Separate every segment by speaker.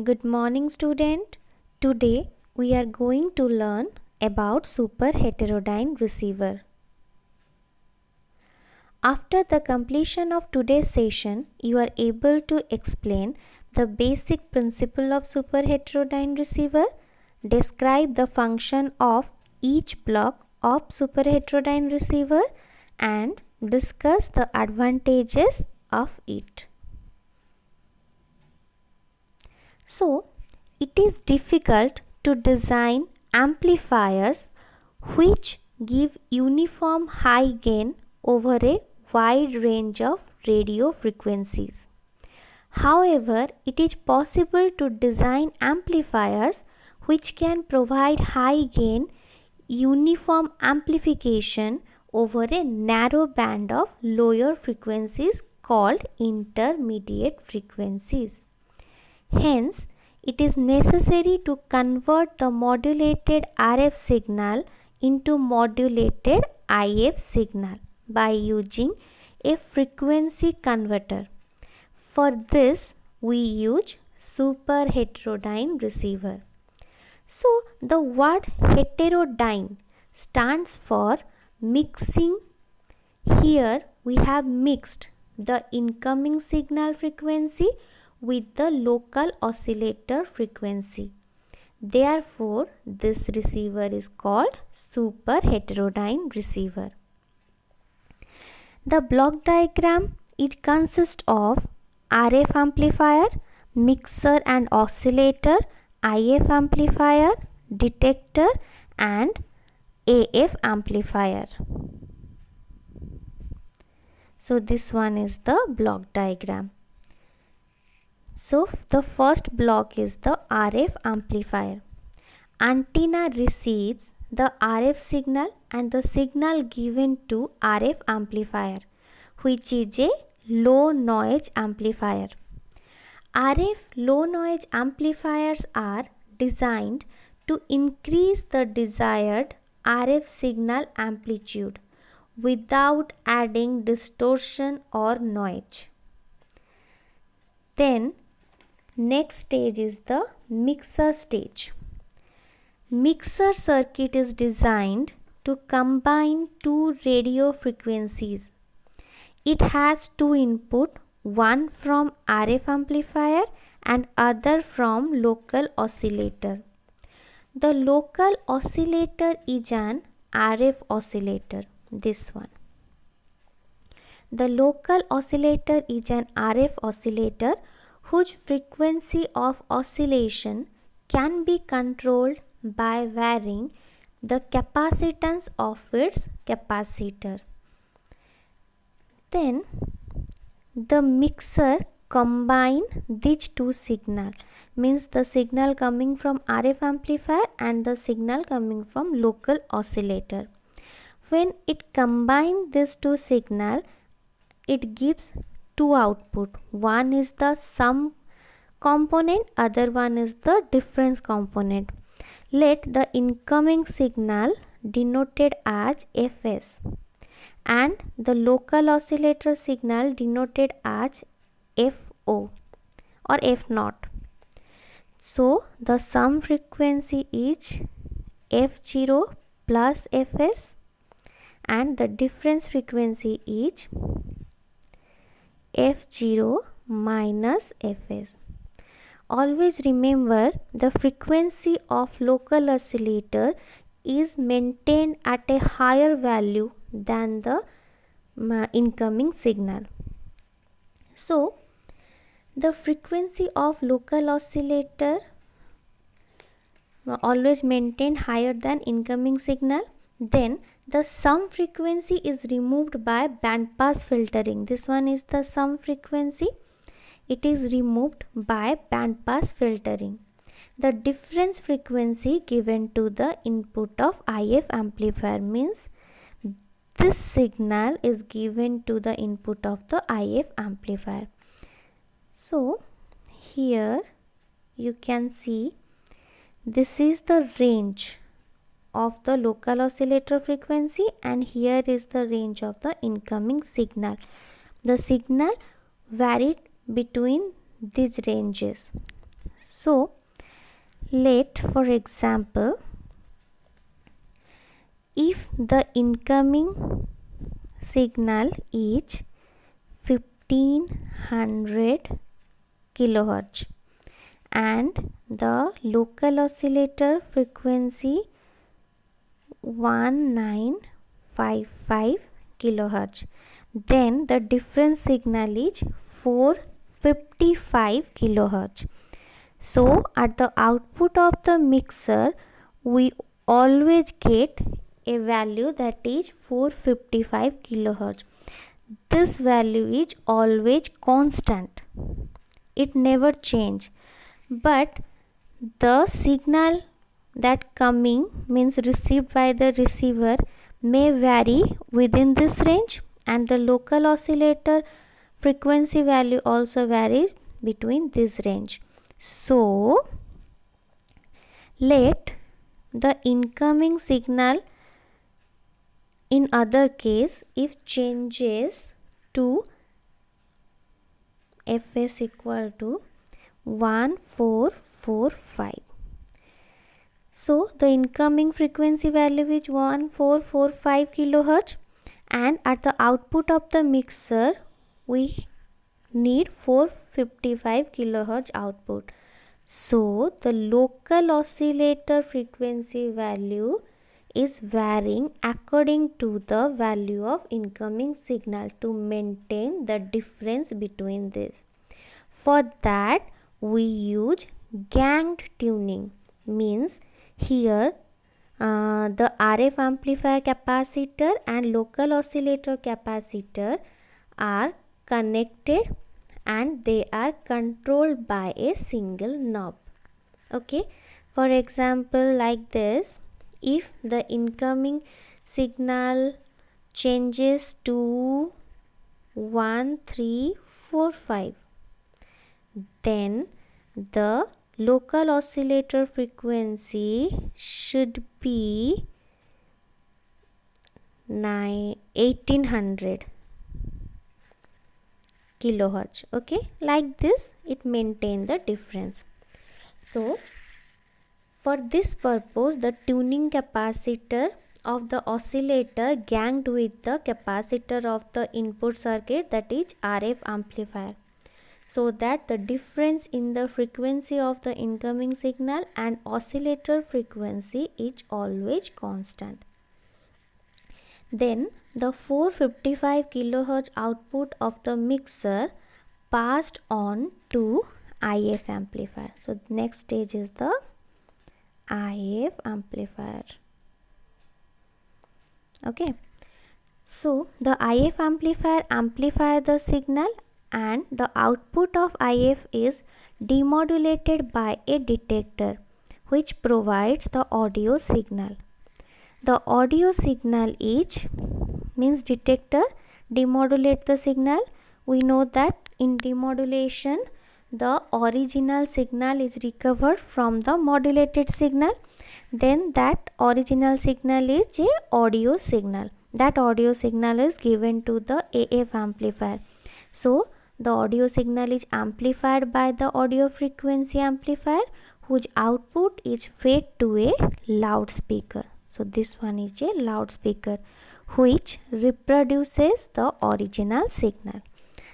Speaker 1: Good morning, student. Today we are going to learn about super heterodyne receiver. After the completion of today's session, you are able to explain the basic principle of super heterodyne receiver, describe the function of each block of super heterodyne receiver, and discuss the advantages of it. So, it is difficult to design amplifiers which give uniform high gain over a wide range of radio frequencies. However, it is possible to design amplifiers which can provide high gain uniform amplification over a narrow band of lower frequencies called intermediate frequencies. Hence, it is necessary to convert the modulated RF signal into modulated IF signal by using a frequency converter. For this, we use super heterodyne receiver. So, the word heterodyne stands for mixing. Here we have mixed the incoming signal frequency with the local oscillator frequency. Therefore, this receiver is called super heterodyne receiver. The block diagram, it consists of RF amplifier, mixer and oscillator, IF amplifier, detector and AF amplifier. So this one is the block diagram. So the first block is the RF amplifier. Antenna receives the RF signal and the signal given to RF amplifier, which is a low noise amplifier. RF low noise amplifiers are designed to increase the desired RF signal amplitude without adding distortion or noise. Then next stage is the mixer stage. Mixer circuit is designed to combine two radio frequencies. It has two input, one from RF amplifier and other from local oscillator. The local oscillator is an RF oscillator, this one. The local oscillator is an RF oscillator whose frequency of oscillation can be controlled by varying the capacitance of its capacitor. Then the mixer combine these two signals, means the signal coming from RF amplifier and the signal coming from local oscillator. When it combines these two signals, it gives two output. One is the sum component, other one is the difference component. Let the incoming signal denoted as Fs and the local oscillator signal denoted as Fo or F0. So the sum frequency is F0 plus Fs and the difference frequency is F0 minus Fs. Always remember the frequency of local oscillator is maintained at a higher value than the incoming signal. So the frequency of local oscillator always maintained higher than incoming signal. Then the sum frequency is removed by band pass filtering. This one is the sum frequency. It is removed by band pass filtering. The difference frequency given to the input of IF amplifier, means this signal is given to the input of the IF amplifier. So here you can see this is the range of the local oscillator frequency and here is the range of the incoming signal. The signal varied between these ranges. So let, for example, if the incoming signal is 1500 kilohertz and the local oscillator frequency 1955 kilohertz, then the difference signal is 455 kilohertz. So at the output of the mixer we always get a value that is 455 kilohertz. This value is always constant, it never change, but the signal that coming means received by the receiver may vary within this range, and the local oscillator frequency value also varies between this range. So let the incoming signal in other case if changes to Fs equal to 1445. So the incoming frequency value is 1445 kilohertz, and at the output of the mixer we need 455 kilohertz output. So the local oscillator frequency value is varying according to the value of incoming signal to maintain the difference between this. For that we use ganged tuning, means here the RF amplifier capacitor and local oscillator capacitor are connected and they are controlled by a single knob. Okay, for example like this, if the incoming signal changes to 1345, then the local oscillator frequency should be 1800 kilohertz. Okay, like this it maintains the difference. So for this purpose the tuning capacitor of the oscillator ganged with the capacitor of the input circuit, that is RF amplifier, so that the difference in the frequency of the incoming signal and oscillator frequency is always constant. Then the 455 kilohertz output of the mixer passed on to IF amplifier. So next stage is the IF amplifier. Okay, so the IF amplifier amplifies the signal and the output of IF is demodulated by a detector which provides the audio signal. The audio signal is, means detector demodulate the signal. We know that in demodulation the original signal is recovered from the modulated signal, then that original signal is a audio signal. That audio signal is given to the AF amplifier. So the audio signal is amplified by the audio frequency amplifier whose output is fed to a loudspeaker. So this one is a loudspeaker which reproduces the original signal.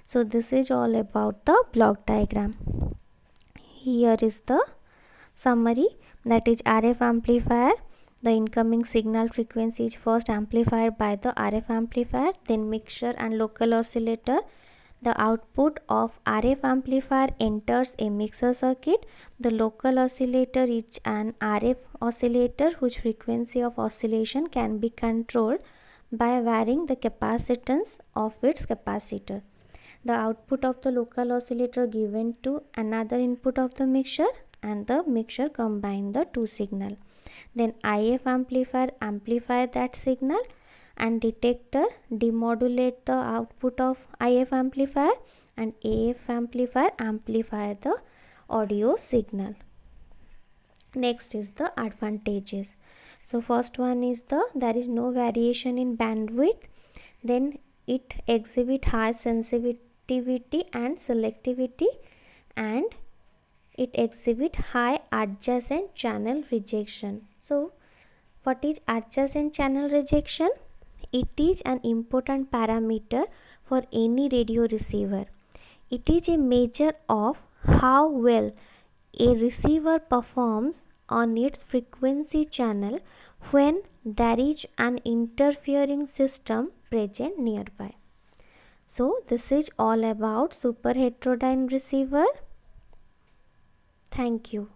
Speaker 1: So this is all about the block diagram. Here is the summary, that is RF amplifier. The incoming signal frequency is first amplified by the RF amplifier, then mixer and local oscillator. The output of RF amplifier enters a mixer circuit. The local oscillator is an RF oscillator whose frequency of oscillation can be controlled by varying the capacitance of its capacitor. The output of the local oscillator given to another input of the mixer, and the mixer combine the two signal. Then IF amplifier amplify that signal and detector demodulate the output of IF amplifier, and AF amplifier amplify the audio signal. Next is the advantages. So first one is there is no variation in bandwidth, then it exhibit high sensitivity and selectivity, and it exhibits high adjacent channel rejection. So what is adjacent channel rejection? It is an important parameter for any radio receiver. It is a measure of how well a receiver performs on its frequency channel when there is an interfering system present nearby. So this is all about super heterodyne receiver. Thank you.